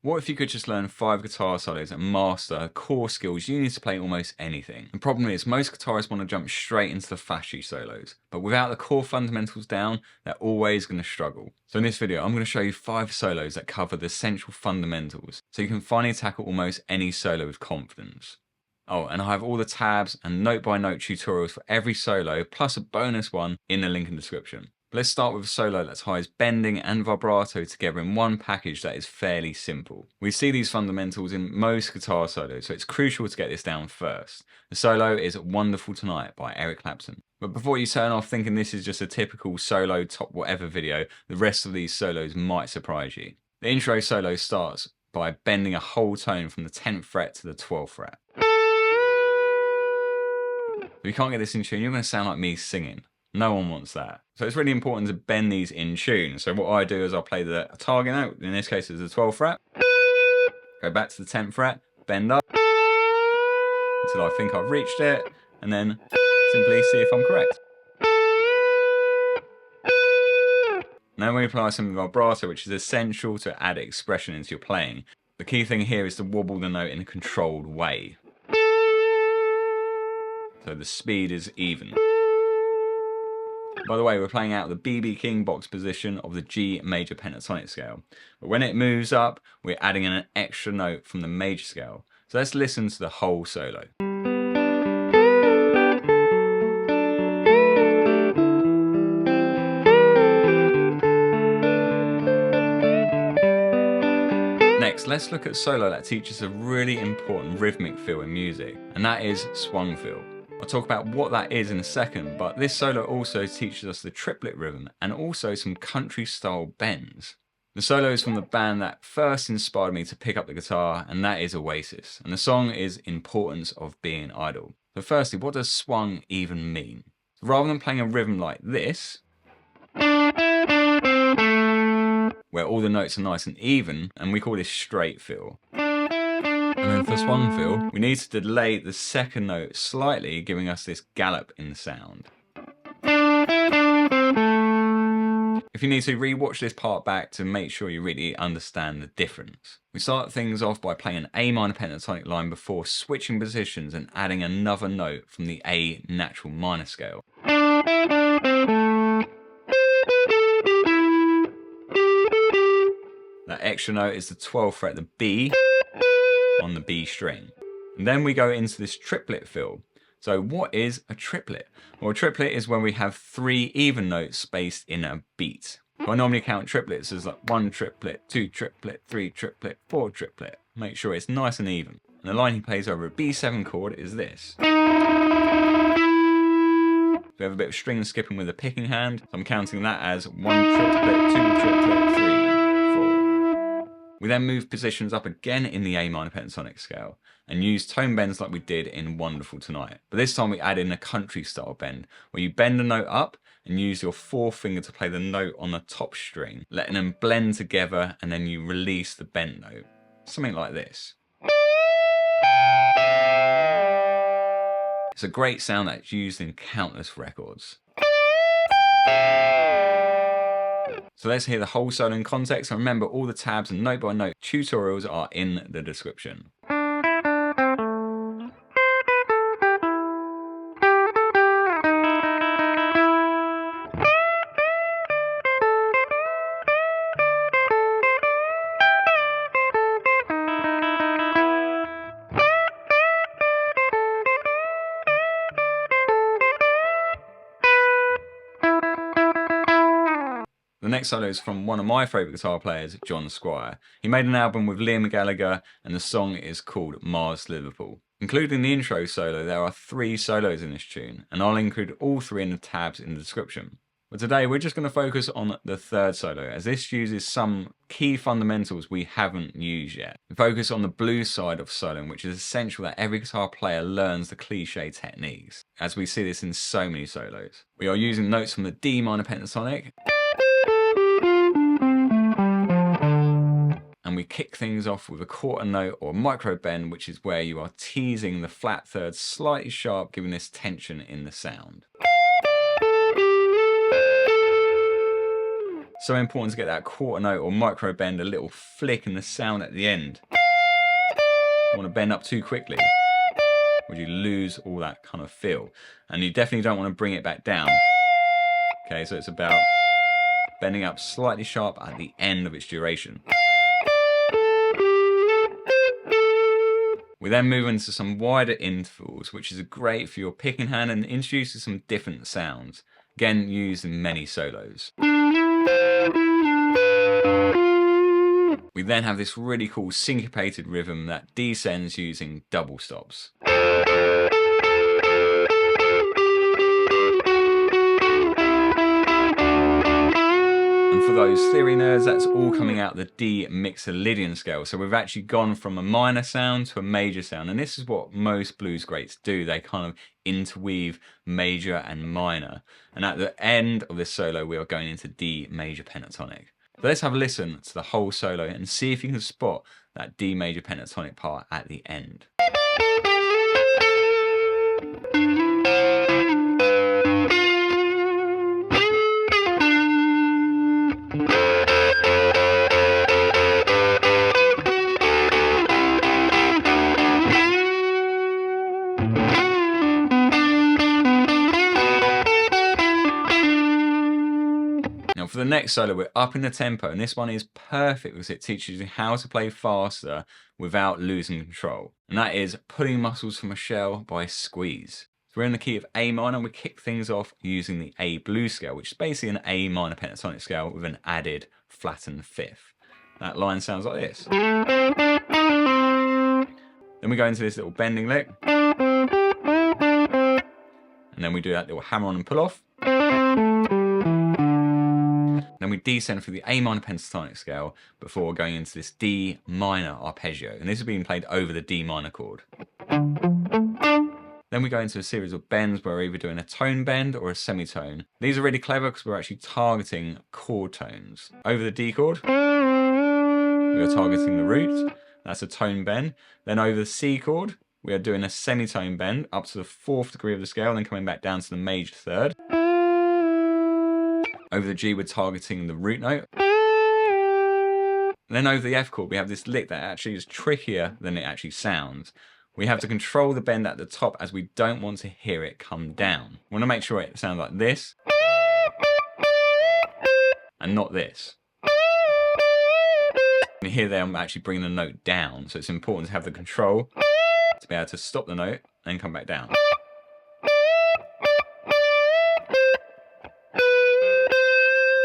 What if you could just learn 5 guitar solos and master core skills you need to play almost anything? The problem is most guitarists want to jump straight into the flashy solos, but without the core fundamentals down, they're always going to struggle. So in this video, I'm going to show you 5 solos that cover the essential fundamentals, so you can finally tackle almost any solo with confidence. Oh, and I have all the tabs and note-by-note tutorials for every solo, plus a bonus one in the link in the description. But let's start with a solo that ties bending and vibrato together in one package that is fairly simple. We see these fundamentals in most guitar solos, so it's crucial to get this down first. The solo is Wonderful Tonight by Eric Clapton. But before you turn off thinking this is just a typical solo top whatever video, the rest of these solos might surprise you. The intro solo starts by bending a whole tone from the 10th fret to the 12th fret. If you can't get this in tune, you're going to sound like me singing. No one wants that. So it's really important to bend these in tune. So what I do is I'll play the target note, in this case it's the 12th fret, go back to the 10th fret, bend up until I think I've reached it, and then simply see if I'm correct. Now we apply some vibrato, which is essential to add expression into your playing. The key thing here is to wobble the note in a controlled way, so the speed is even. By the way, we're playing out the BB King box position of the G major pentatonic scale. But when it moves up, we're adding in an extra note from the major scale. So let's listen to the whole solo. Next, let's look at a solo that teaches a really important rhythmic feel in music, and that is swung feel. I'll talk about what that is in a second, but this solo also teaches us the triplet rhythm and also some country style bends. The solo is from the band that first inspired me to pick up the guitar, and that is Oasis, and the song is Importance of Being Idle. So firstly, what does swung even mean? So rather than playing a rhythm like this, where all the notes are nice and even, and we call this straight feel. And then for swung feel, we need to delay the second note slightly, giving us this gallop in the sound. If you need to, re-watch this part back to make sure you really understand the difference. We start things off by playing an A minor pentatonic line before switching positions and adding another note from the A natural minor scale. That extra note is the 12th fret, the B, on the B string. And then we go into this triplet fill. So what is a triplet? Well, a triplet is when we have 3 even notes spaced in a beat. I normally count triplets as like 1 triplet, 2 triplet, 3 triplet, 4 triplet. Make sure it's nice and even. And the line he plays over a B7 chord is this. We have a bit of string skipping with a picking hand. So I'm counting that as 1 triplet, 2 triplet, 3. We then move positions up again in the A minor pentatonic scale and use tone bends like we did in Wonderful Tonight. But this time we add in a country style bend where you bend a note up and use your 4th finger to play the note on the top string, letting them blend together, and then you release the bent note. Something like this. It's a great sound that's used in countless records. So let's hear the whole solo in context, and remember all the tabs and note by note tutorials are in the description. The next solo is from one of my favourite guitar players, John Squire. He made an album with Liam Gallagher and the song is called Mars Liverpool. Including the intro solo, there are 3 solos in this tune, and I'll include all 3 in the tabs in the description. But today we're just going to focus on the 3rd solo, as this uses some key fundamentals we haven't used yet. We focus on the blues side of soloing, which is essential that every guitar player learns the cliche techniques, as we see this in so many solos. We are using notes from the D minor pentatonic, and we kick things off with a quarter note or micro bend, which is where you are teasing the flat third slightly sharp, giving this tension in the sound. So important to get that quarter note or micro bend, a little flick in the sound at the end. Don't want to bend up too quickly, or you lose all that kind of feel. And you definitely don't want to bring it back down. Okay, so it's about bending up slightly sharp at the end of its duration. We then move into some wider intervals, which is great for your picking hand and introduces some different sounds, again used in many solos. We then have this really cool syncopated rhythm that descends using double stops. And for those theory nerds, that's all coming out the D Mixolydian scale. So we've actually gone from a minor sound to a major sound. And this is what most blues greats do. They kind of interweave major and minor. And at the end of this solo, we are going into D major pentatonic. But let's have a listen to the whole solo and see if you can spot that D major pentatonic part at the end. Now for the next solo, we're up in the tempo, and this one is perfect because it teaches you how to play faster without losing control. And that is Pulling Muscles from a Shell by Squeeze. So we're in the key of A minor, and we kick things off using the A blues scale, which is basically an A minor pentatonic scale with an added flattened fifth. That line sounds like this. Then we go into this little bending lick. And then we do that little hammer on and pull off. Then we descend through the A minor pentatonic scale before going into this D minor arpeggio. And this is being played over the D minor chord. Then we go into a series of bends where we're either doing a tone bend or a semitone. These are really clever because we're actually targeting chord tones. Over the D chord, we are targeting the root. That's a tone bend. Then over the C chord, we are doing a semitone bend up to the 4th degree of the scale, then coming back down to the major third. Over the G, we're targeting the root note. And then over the F chord, we have this lick that actually is trickier than it actually sounds. We have to control the bend at the top as we don't want to hear it come down. We want to make sure it sounds like this and not this. And here there, I'm actually bringing the note down, so it's important to have the control to be able to stop the note and come back down.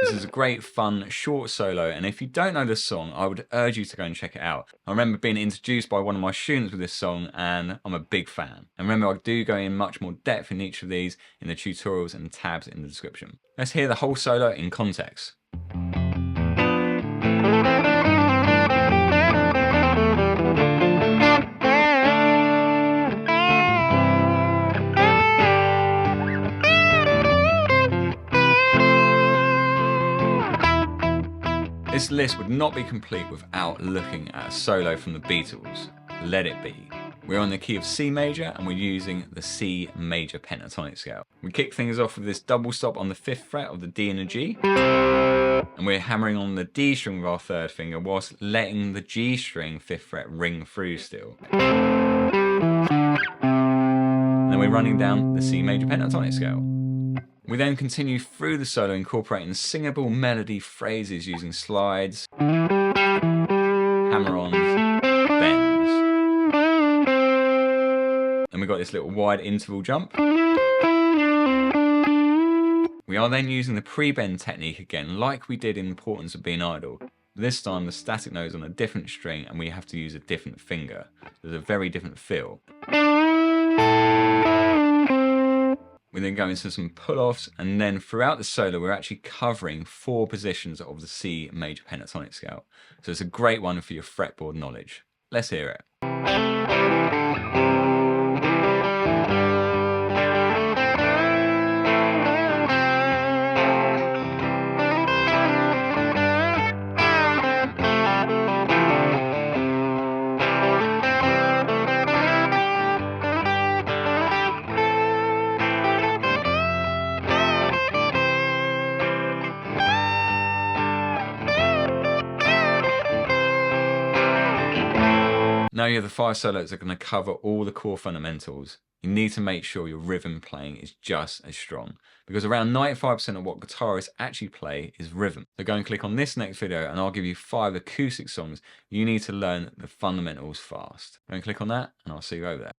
This is a great, fun, short solo, and if you don't know this song, I would urge you to go and check it out. I remember being introduced by one of my students with this song, and I'm a big fan. And remember, I do go in much more depth in each of these in the tutorials and tabs in the description. Let's hear the whole solo in context. This list would not be complete without looking at a solo from the Beatles, Let It Be. We're on the key of C major and we're using the C major pentatonic scale. We kick things off with this double stop on the 5th fret of the D and the G, and we're hammering on the D string with our 3rd finger whilst letting the G string 5th fret ring through still. And then we're running down the C major pentatonic scale. We then continue through the solo incorporating singable melody phrases using slides, hammer-ons, bends. And we've got this little wide interval jump. We are then using the pre-bend technique again, like we did in Importance of Being Idle. This time the static note is on a different string and we have to use a different finger. There's a very different feel. We then go into some pull-offs, and then throughout the solo we're actually covering 4 positions of the C major pentatonic scale. So it's a great one for your fretboard knowledge. Let's hear it. Now you have the 5 solos that are going to cover all the core fundamentals. You need to make sure your rhythm playing is just as strong, because around 95% of what guitarists actually play is rhythm. So go and click on this next video and I'll give you 5 acoustic songs you need to learn the fundamentals fast. Go and click on that and I'll see you over there.